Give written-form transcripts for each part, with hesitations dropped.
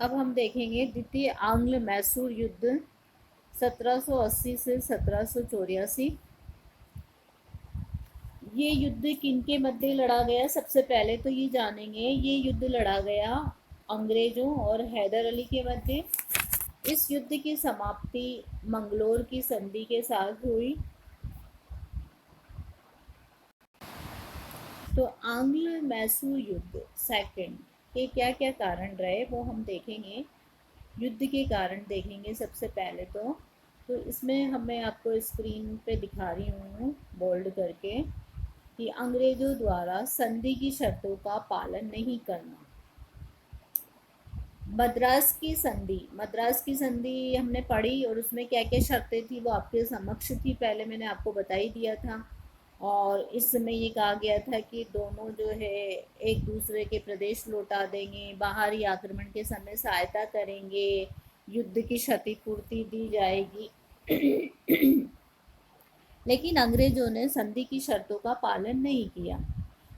अब हम देखेंगे द्वितीय आंग्ल मैसूर युद्ध 1780 से 1784। ये युद्ध किनके मध्य लड़ा गया? सबसे पहले तो ये जानेंगे, ये युद्ध लड़ा गया अंग्रेजों और हैदर अली के मध्य। इस युद्ध की समाप्ति मंगलोर की संधि के साथ हुई। तो आंग्ल मैसूर युद्ध सेकंड के क्या क्या कारण रहे वो हम देखेंगे। युद्ध के कारण देखेंगे सबसे पहले तो इसमें हमें आपको स्क्रीन पे दिखा रही हूँ बोल्ड करके कि अंग्रेजों द्वारा संधि की शर्तों का पालन नहीं करना। मद्रास की संधि हमने पढ़ी और उसमें क्या क्या शर्तें थी वो आपके समक्ष थी, पहले मैंने आपको बता ही दिया था। और इस समय ये कहा गया था कि दोनों जो है एक दूसरे के प्रदेश लौटा देंगे, बाहरी आक्रमण के समय सहायता करेंगे, युद्ध की क्षतिपूर्ति दी जाएगी। लेकिन अंग्रेजों ने संधि की शर्तों का पालन नहीं किया।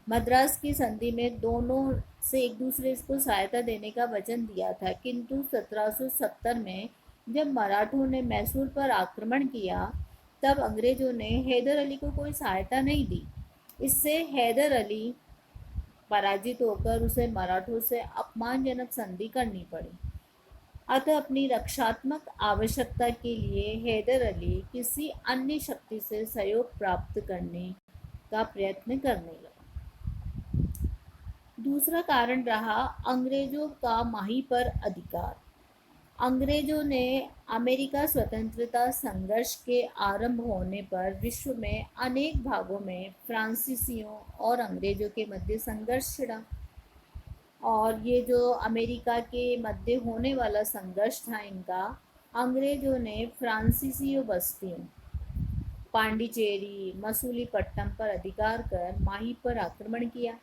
मद्रास की संधि में दोनों से एक दूसरे को सहायता देने का वचन दिया था, किंतु 1770 में जब मराठों ने मैसूर पर आक्रमण किया तब अंग्रेजों ने हैदर अली को कोई सहायता नहीं दी। इससे हैदर अली पराजित होकर उसे मराठों से अपमानजनक संधि करनी पड़ी। अतः अपनी रक्षात्मक आवश्यकता के लिए हैदर अली किसी अन्य शक्ति से सहयोग प्राप्त करने का प्रयत्न करने लगा। दूसरा कारण रहा अंग्रेजों का माही पर अधिकार। अंग्रेजों ने अमेरिका स्वतंत्रता संघर्ष के आरंभ होने पर विश्व में अनेक भागों में फ्रांसीसियों और अंग्रेजों के मध्य संघर्ष छिड़ा। और ये जो अमेरिका के मध्य होने वाला संघर्ष था इनका, अंग्रेजों ने फ्रांसीसी बस्तियों पांडिचेरी मसूलीपट्टनम पर अधिकार कर माही पर आक्रमण किया।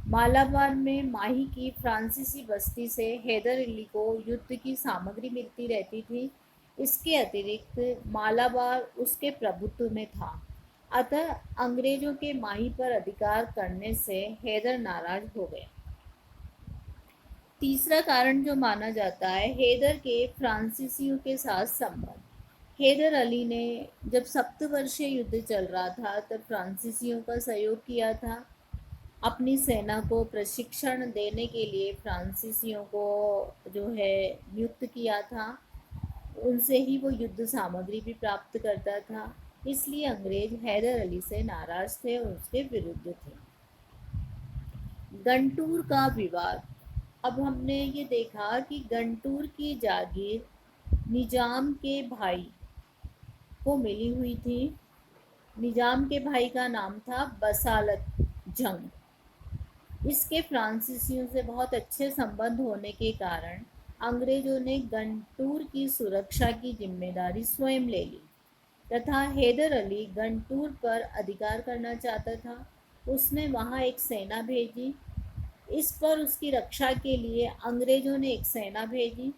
मालाबार में माही की फ्रांसीसी बस्ती से हैदर अली को युद्ध की सामग्री मिलती रहती थी। इसके अतिरिक्त मालाबार उसके प्रभुत्व में था। अतः अंग्रेजों के माही पर अधिकार करने से हैदर नाराज हो गए। तीसरा कारण जो माना जाता है हैदर के फ्रांसीसियों के साथ संबंध। हैदर अली ने जब सप्तवर्षीय युद्ध चल रहा था तब फ्रांसीसियों का सहयोग किया था। अपनी सेना को प्रशिक्षण देने के लिए फ्रांसीसियों को जो है नियुक्त किया था। उनसे ही वो युद्ध सामग्री भी प्राप्त करता था। इसलिए अंग्रेज हैदर अली से नाराज थे और उसके विरुद्ध थे। गंटूर का विवाद। अब हमने ये देखा कि गंटूर की जागीर निजाम के भाई को मिली हुई थी। निजाम के भाई का नाम था बसालत जंग। इसके फ्रांसीसियों से बहुत अच्छे संबंध होने के कारण अंग्रेजों ने गंटूर की सुरक्षा की जिम्मेदारी स्वयं ले ली तथा हैदर अली गंटूर पर अधिकार करना चाहता था। उसने वहां एक सेना भेजी। इस पर उसकी रक्षा के लिए अंग्रेजों ने एक सेना भेजी।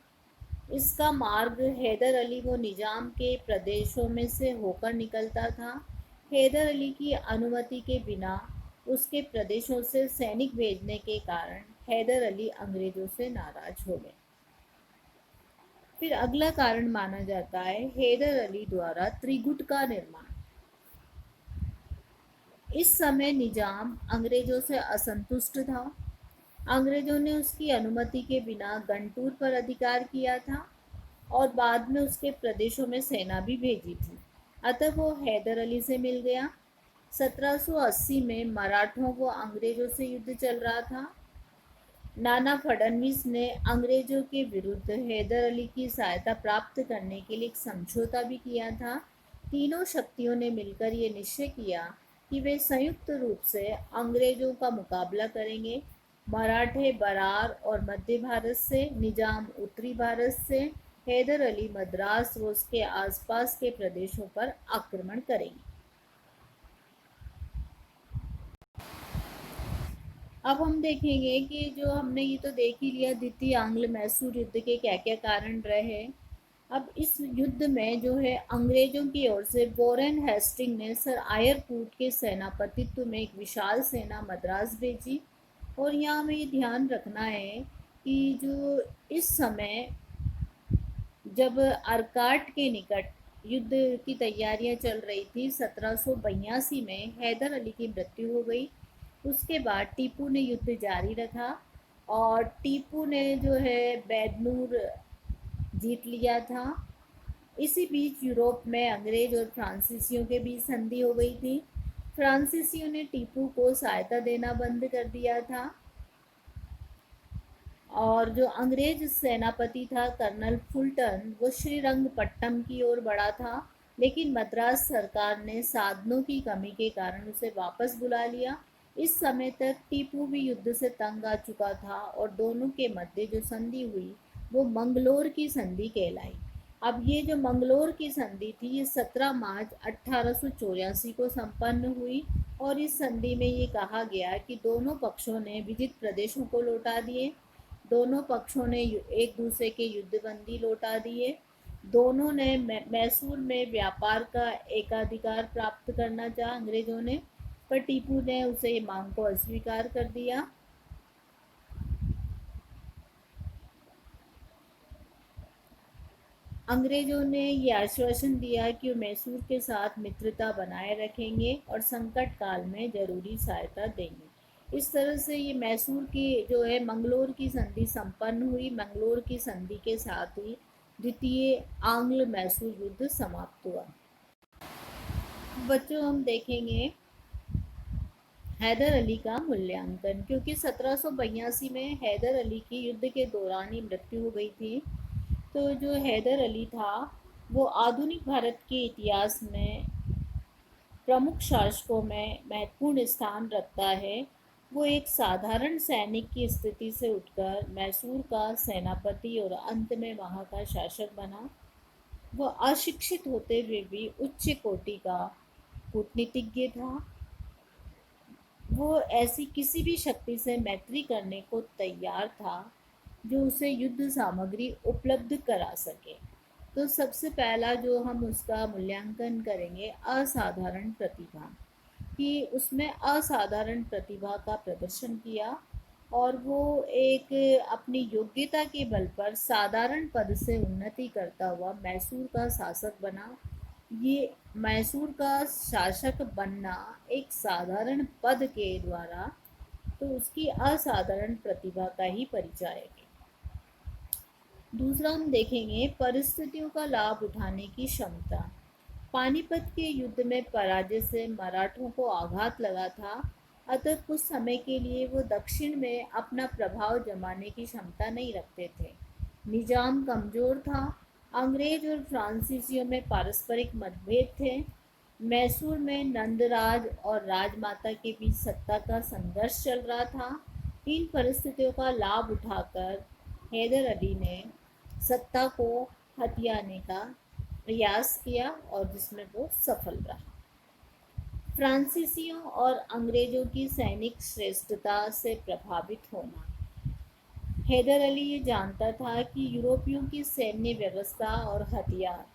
इसका मार्ग हैदर अली व निजाम के प्रदेशों में से होकर निकलता था। हैदर अली की अनुमति के बिना उसके प्रदेशों से सैनिक भेजने के कारण हैदर अली अंग्रेजों से नाराज हो गए। फिर अगला कारण माना जाता है हैदर अली द्वारा त्रिगुट का निर्माण। इस समय निजाम अंग्रेजों से असंतुष्ट था। अंग्रेजों ने उसकी अनुमति के बिना गंटूर पर अधिकार किया था और बाद में उसके प्रदेशों में सेना भी भेजी थी। अतः वो हैदर अली से मिल गया। 1780 में मराठों व अंग्रेजों से युद्ध चल रहा था। नाना फडणवीस ने अंग्रेजों के विरुद्ध हैदर अली की सहायता प्राप्त करने के लिए एक समझौता भी किया था। तीनों शक्तियों ने मिलकर ये निश्चय किया कि वे संयुक्त रूप से अंग्रेजों का मुकाबला करेंगे। मराठे बरार और मध्य भारत से, निजाम उत्तरी भारत से, हैदर अली मद्रास व उसके आसपास के प्रदेशों पर आक्रमण करेंगे। अब हम देखेंगे कि जो हमने ये तो देख ही लिया द्वितीय आंग्ल मैसूर युद्ध के क्या क्या कारण रहे। अब इस युद्ध में जो है अंग्रेजों की ओर से वॉरेन हेस्टिंग ने सर आयरकूट के सेनापतित्व में एक विशाल सेना मद्रास भेजी। और यहाँ हमें ये ध्यान रखना है कि जो इस समय जब अर्काट के निकट युद्ध की तैयारियां चल रही थी, 1782 में हैदर अली की मृत्यु हो गई। उसके बाद टीपू ने युद्ध जारी रखा और टीपू ने जो है बैदनूर जीत लिया था। इसी बीच यूरोप में अंग्रेज और फ्रांसीसियों के बीच संधि हो गई थी। फ्रांसीसियों ने टीपू को सहायता देना बंद कर दिया था और जो अंग्रेज सेनापति था कर्नल फुलटन, वो श्रीरंगपट्टम की ओर बढ़ा था, लेकिन मद्रास सरकार ने साधनों की कमी के कारण उसे वापस बुला लिया। इस समय तक टीपू भी युद्ध से तंग आ चुका था और दोनों के मध्य जो संधि हुई वो मंगलोर की संधि कहलाई। अब ये जो मंगलोर की संधि थी ये 17 मार्च 1884 को संपन्न हुई और इस संधि में ये कहा गया कि दोनों पक्षों ने विजित प्रदेशों को लौटा दिए, दोनों पक्षों ने एक दूसरे के युद्धबंदी लौटा दिए, दोनों ने मैसूर में व्यापार का एकाधिकार प्राप्त करना चाहा अंग्रेजों ने, पर टीपू ने उसे मांग को अस्वीकार कर दिया। अंग्रेजों ने ये आश्वासन दिया कि वो मैसूर के साथ मित्रता बनाए रखेंगे और संकट काल में जरूरी सहायता देंगे। इस तरह से ये मैसूर की जो है मंगलोर की संधि संपन्न हुई। मंगलोर की संधि के साथ ही द्वितीय आंग्ल मैसूर युद्ध समाप्त हुआ। बच्चों हम देखेंगे हैदर अली का मूल्यांकन, क्योंकि 1782 में हैदर अली की युद्ध के दौरान ही मृत्यु हो गई थी। तो जो हैदर अली था वो आधुनिक भारत के इतिहास में प्रमुख शासकों में महत्वपूर्ण स्थान रखता है। वो एक साधारण सैनिक की स्थिति से उठकर मैसूर का सेनापति और अंत में वहाँ का शासक बना। वह अशिक्षित होते हुए भी उच्च कोटि का कूटनीतिज्ञ था। वो ऐसी किसी भी शक्ति से मैत्री करने को तैयार था जो उसे युद्ध सामग्री उपलब्ध करा सके। तो सबसे पहला जो हम उसका मूल्यांकन करेंगे असाधारण प्रतिभा, कि उसमें असाधारण प्रतिभा का प्रदर्शन किया और वो एक अपनी योग्यता के बल पर साधारण पद से उन्नति करता हुआ मैसूर का शासक बना। ये मैसूर का शासक बनना एक साधारण पद के द्वारा, तो उसकी असाधारण प्रतिभा का ही परिचायक है। दूसरा हम देखेंगे परिस्थितियों का लाभ उठाने की क्षमता। पानीपत के युद्ध में पराजय से मराठों को आघात लगा था, अतः कुछ समय के लिए वो दक्षिण में अपना प्रभाव जमाने की क्षमता नहीं रखते थे। निजाम कमजोर था, अंग्रेज और फ्रांसीसियों में पारस्परिक मतभेद थे, मैसूर में नंदराज और राजमाता के बीच सत्ता का संघर्ष चल रहा था। इन परिस्थितियों का लाभ उठाकर हैदर अली ने सत्ता को हथियाने का प्रयास किया और जिसमें वो सफल रहा। फ्रांसीसियों और अंग्रेजों की सैनिक श्रेष्ठता से प्रभावित होना। हैदर अली ये जानता था कि यूरोपियों की सैन्य व्यवस्था और हथियार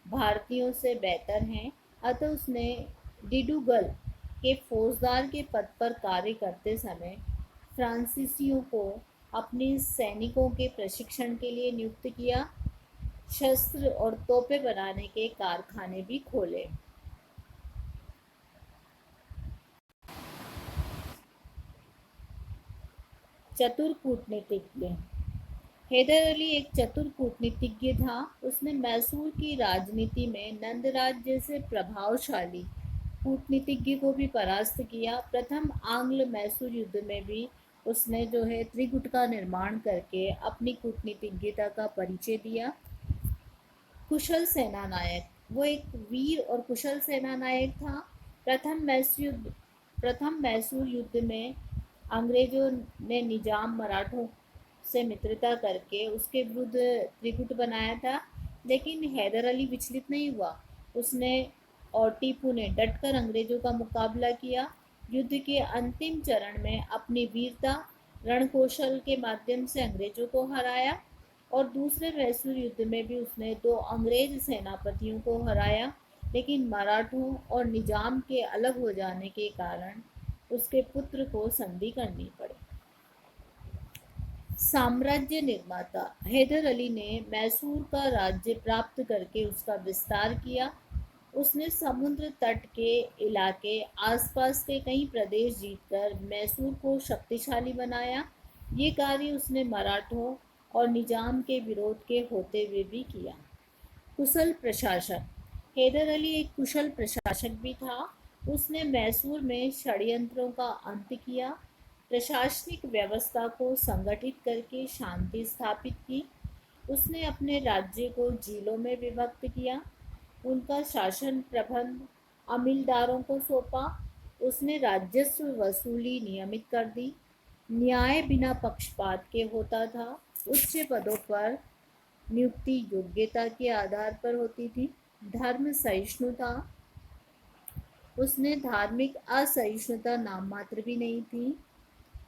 भारतीयों से बेहतर हैं, अतः उसने डिडूगल के फौजदार के पद पर कार्य करते समय फ्रांसीसियों को अपने सैनिकों के प्रशिक्षण के लिए नियुक्त किया। शस्त्र और तोपें बनाने के कारखाने भी खोले। चतुर कूटनीतिज्ञ। हैदर अली एक चतुर कूटनीतिज्ञ था। उसने मैसूर की राजनीति में नंदराज जैसे प्रभावशाली कूटनीतिज्ञ को भी परास्त किया। प्रथम आंग्ल मैसूर युद्ध में भी उसने जो है त्रिगुट का निर्माण करके अपनी कूटनीतिज्ञता का परिचय दिया। कुशल सेना नायक, वो एक वीर और कुशल सेना नायक था। प्रथम मैसूर युद्ध में अंग्रेजों ने निजाम मराठों से मित्रता करके उसके विरुद्ध त्रिगुट बनाया था, लेकिन हैदर अली विचलित नहीं हुआ। उसने और टीपू ने डटकर अंग्रेजों का मुकाबला किया। युद्ध के अंतिम चरण में अपनी वीरता रणकौशल के माध्यम से अंग्रेजों को हराया और दूसरे मैसूर युद्ध में भी उसने दो अंग्रेज सेनापतियों को हराया, लेकिन मराठों और निजाम के अलग हो जाने के कारण उसके पुत्र को संधि करनी पड़ी। साम्राज्य निर्माता हैदर अली ने मैसूर का राज्य प्राप्त करके उसका विस्तार किया। उसने समुद्र तट के इलाके आसपास के कई प्रदेश जीतकर मैसूर को शक्तिशाली बनाया। ये कार्य उसने मराठों और निजाम के विरोध के होते हुए भी किया। कुशल प्रशासक हैदर अली एक कुशल प्रशासक भी था। उसने मैसूर में षड्यंत्रों का अंत किया, प्रशासनिक व्यवस्था को संगठित करके शांति स्थापित की। उसने अपने राज्य को जिलों में विभक्त किया, उनका शासन प्रबंध अमीलदारों को सौंपा। उसने राजस्व वसूली नियमित कर दी। न्याय बिना पक्षपात के होता था। उच्च पदों पर नियुक्ति योग्यता के आधार पर होती थी। धर्म सहिष्णुता उसने धार्मिक असहिष्णुता नाम मात्र भी नहीं थी।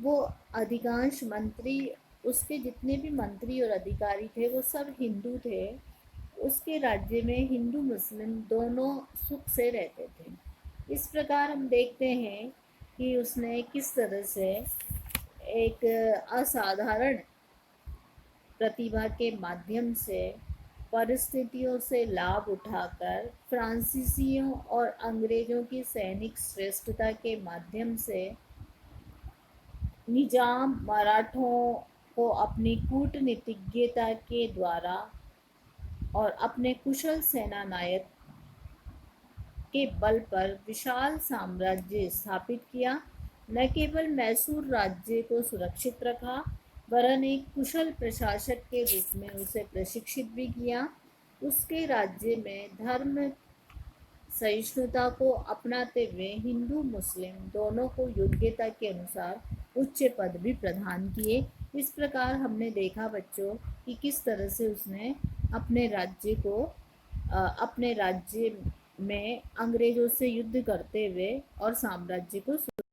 वो अधिकांश मंत्री उसके जितने भी मंत्री और अधिकारी थे वो सब हिंदू थे। उसके राज्य में हिंदू मुस्लिम दोनों सुख से रहते थे। इस प्रकार हम देखते हैं कि उसने किस तरह से एक असाधारण प्रतिभा के माध्यम से परिस्थितियों से लाभ उठाकर फ्रांसीसियों और अंग्रेजों की सैनिक श्रेष्ठता के माध्यम से निजाम मराठों को अपनी कूटनीतिज्ञता के द्वारा और अपने कुशल सेना नायक के बल पर विशाल साम्राज्य स्थापित किया। न केवल मैसूर राज्य को सुरक्षित रखा, वरन एक कुशल प्रशासक के रूप में उसे प्रशिक्षित भी किया। उसके राज्य में धर्म सहिष्णुता को अपनाते हुए हिंदू मुस्लिम दोनों को योग्यता के अनुसार उच्च पद भी प्रदान किए। इस प्रकार हमने देखा बच्चों कि किस तरह से उसने अपने राज्य को अपने राज्य में अंग्रेजों से युद्ध करते हुए और साम्राज्य को